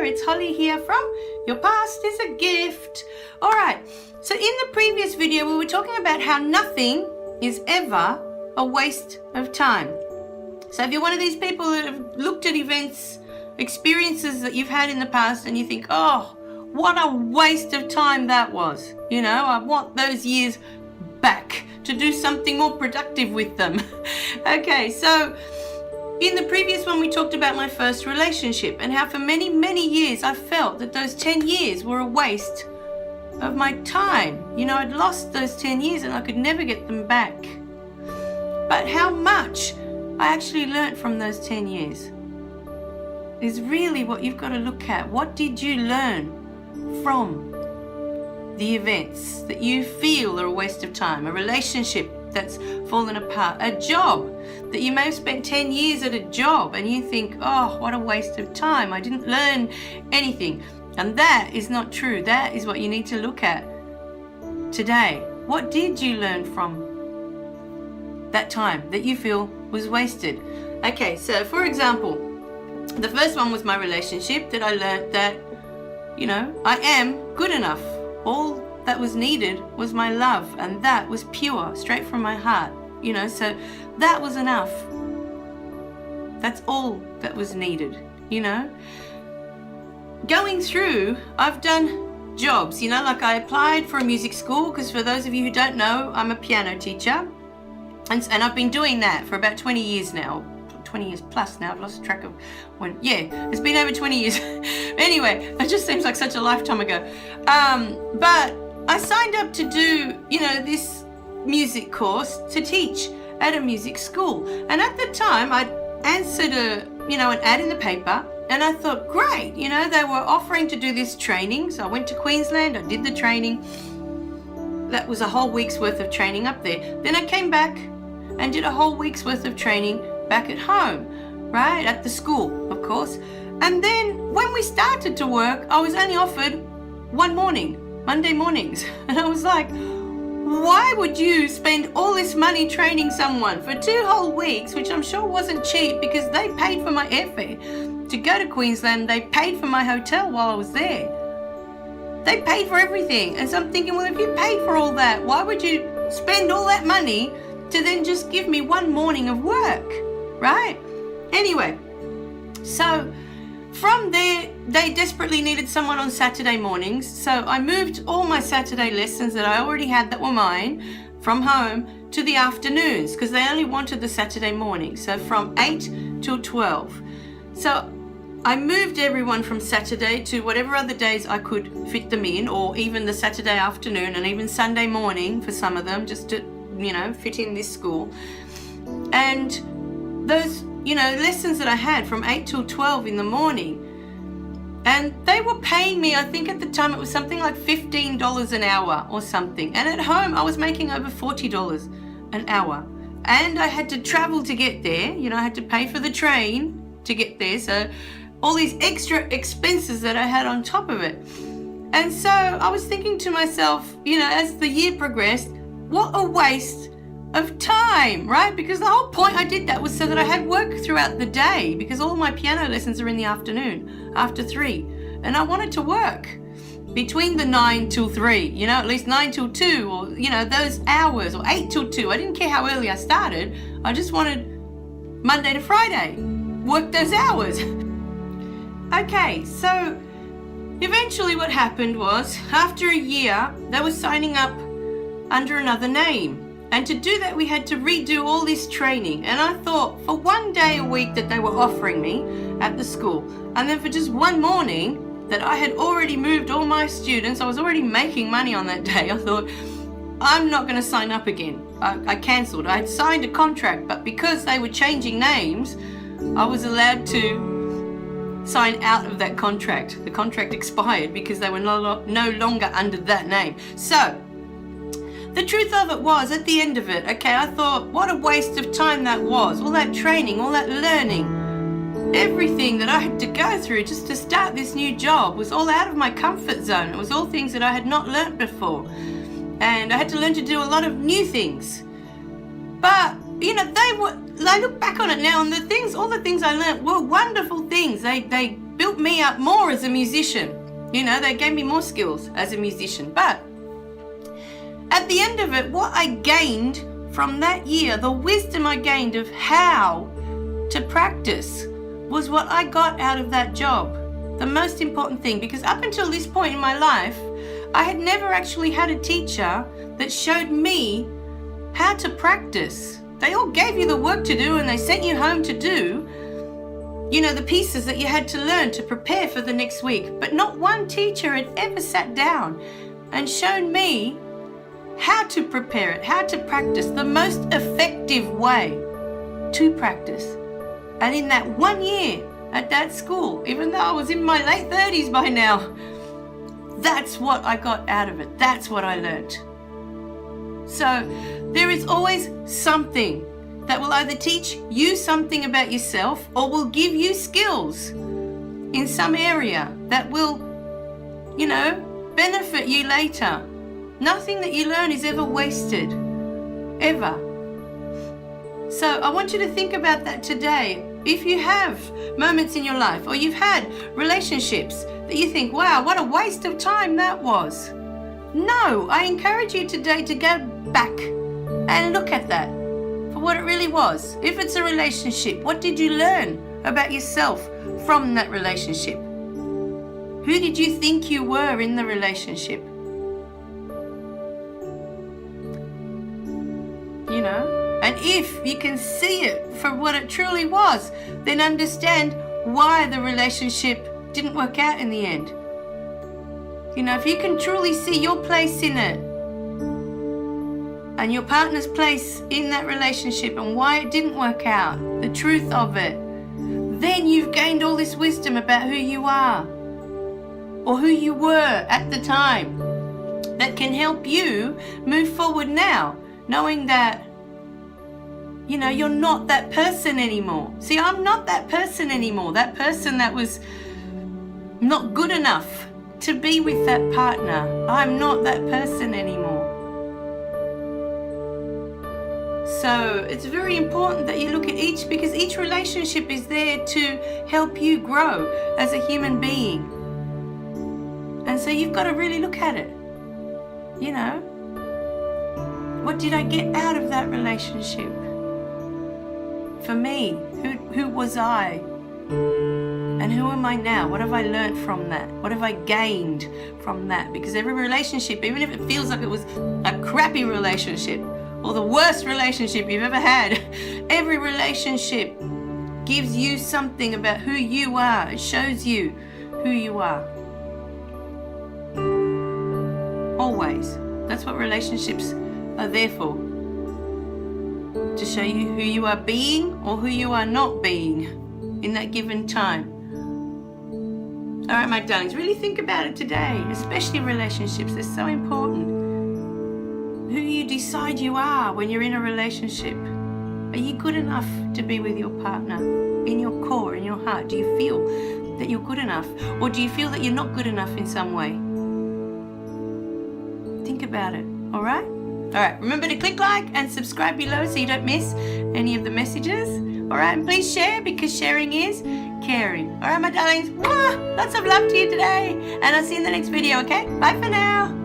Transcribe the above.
there, it's Holly here from Your Past is a Gift. Alright, so in the previous video we were talking about how nothing is ever a waste of time. So if you're one of these people that have looked at events, experiences that you've had in the past and you think, oh, what a waste of time that was. You know, I want those years back to do something more productive with them. Okay, so in the previous one we talked about my first relationship and how for many, many years I felt that those 10 years were a waste of my time. You know, I'd lost those 10 years and I could never get them back. But how much I actually learnt from those 10 years is really what you've got to look at. What did you learn from the events that you feel are a waste of time? A relationship that's fallen apart, a job that you may have spent 10 years at a job and you think, oh, what a waste of time, I didn't learn anything. And that is not true. That is what you need to look at today. What did you learn from that time that you feel was wasted? Okay, so for example, the first one was my relationship, that I learned that, you know, I am good enough. All that was needed was my love, and that was pure, straight from my heart. You know, so that was enough. That's all that was needed, you know. Going through, I've done jobs, you know, like I applied for a music school, because for those of you who don't know, I'm a piano teacher. And I've been doing that for about 20 years now. 20 years plus now, I've lost track of when. Yeah, it's been over 20 years. Anyway, it just seems like such a lifetime ago. But I signed up to do, you know, this music course to teach at a music school. And at the time, I answered an ad in the paper, and I thought, great, you know, they were offering to do this training. So I went to Queensland, I did the training. That was a whole week's worth of training up there. Then I came back and did a whole week's worth of training back at home, right, at the school, of course. And then when we started to work, I was only offered one morning, Monday mornings. And I was like, why would you spend all this money training someone for 2 whole weeks, which I'm sure wasn't cheap because they paid for my airfare to go to Queensland. They paid for my hotel while I was there. They paid for everything. And so I'm thinking, well, if you paid for all that, why would you spend all that money to then just give me one morning of work, right? Anyway, so from there, they desperately needed someone on Saturday mornings. So I moved all my Saturday lessons that I already had that were mine from home to the afternoons, because they only wanted the Saturday morning. So from 8 till 12. So I moved everyone from Saturday to whatever other days I could fit them in, or even the Saturday afternoon and even Sunday morning for some of them, just to, you know, fit in this school. And those, you know, lessons that I had from 8 till 12 in the morning, and they were paying me, I think at the time it was something like $15 an hour or something. And at home I was making over $40 an hour. And I had to travel to get there. You know, I had to pay for the train to get there. So all these extra expenses that I had on top of it. And so I was thinking to myself, you know, as the year progressed, what a waste of time, right? Because the whole point I did that was so that I had work throughout the day, because all my piano lessons are in the afternoon after 3. And I wanted to work between the 9 till 3, you know, at least 9 till 2, or, you know, those hours, or 8 till 2. I didn't care how early I started. I just wanted Monday to Friday, work those hours. Okay, so eventually what happened was, after a year, they were signing up under another name. And to do that, we had to redo all this training. And I thought, for 1 day a week that they were offering me at the school, and then for just one morning that I had already moved all my students, I was already making money on that day. I thought, I'm not going to sign up again. I cancelled. I had signed a contract, but because they were changing names, I was allowed to sign out of that contract. The contract expired because they were no longer under that name. So the truth of it was, at the end of it, okay, I thought, what a waste of time that was. All that training, all that learning, everything that I had to go through just to start this new job was all out of my comfort zone. It was all things that I had not learnt before. And I had to learn to do a lot of new things. But, you know, I look back on it now, and all the things I learnt were wonderful things. They built me up more as a musician. You know, they gave me more skills as a musician. But at the end of it, what I gained from that year, the wisdom I gained of how to practice, was what I got out of that job. The most important thing, because up until this point in my life, I had never actually had a teacher that showed me how to practice. They all gave you the work to do and they sent you home to do, you know, the pieces that you had to learn to prepare for the next week. But not one teacher had ever sat down and shown me how to prepare it, how to practice, the most effective way to practice. And in that 1 year at that school, even though I was in my late 30s by now, that's what I got out of it. That's what I learned. So there is always something that will either teach you something about yourself or will give you skills in some area that will, you know, benefit you later. Nothing that you learn is ever wasted, ever. So I want you to think about that today. If you have moments in your life or you've had relationships that you think, wow, what a waste of time that was. No, I encourage you today to go back and look at that for what it really was. If it's a relationship, what did you learn about yourself from that relationship? Who did you think you were in the relationship? You know? And if you can see it for what it truly was, then understand why the relationship didn't work out in the end. You know, if you can truly see your place in it and your partner's place in that relationship and why it didn't work out, the truth of it, then you've gained all this wisdom about who you are or who you were at the time that can help you move forward now, knowing that, you know, you're not that person anymore. See, I'm not that person anymore. That person that was not good enough to be with that partner. I'm not that person anymore. So it's very important that you look at each, because each relationship is there to help you grow as a human being. And so you've got to really look at it. You know, what did I get out of that relationship? For me, who was I? And who am I now? What have I learned from that? What have I gained from that? Because every relationship, even if it feels like it was a crappy relationship or the worst relationship you've ever had, every relationship gives you something about who you are. It shows you who you are. Always. That's what relationships are there for. To show you who you are being or who you are not being in that given time. All right, my darlings, really think about it today, especially relationships. They're so important. Who you decide you are when you're in a relationship. Are you good enough to be with your partner in your core, in your heart? Do you feel that you're good enough? Or do you feel that you're not good enough in some way? Think about it, all right? All right, remember to click like and subscribe below so you don't miss any of the messages. All right, and please share, because sharing is caring. All right, my darlings, lots of love to you today, and I'll see you in the next video, okay? Bye for now.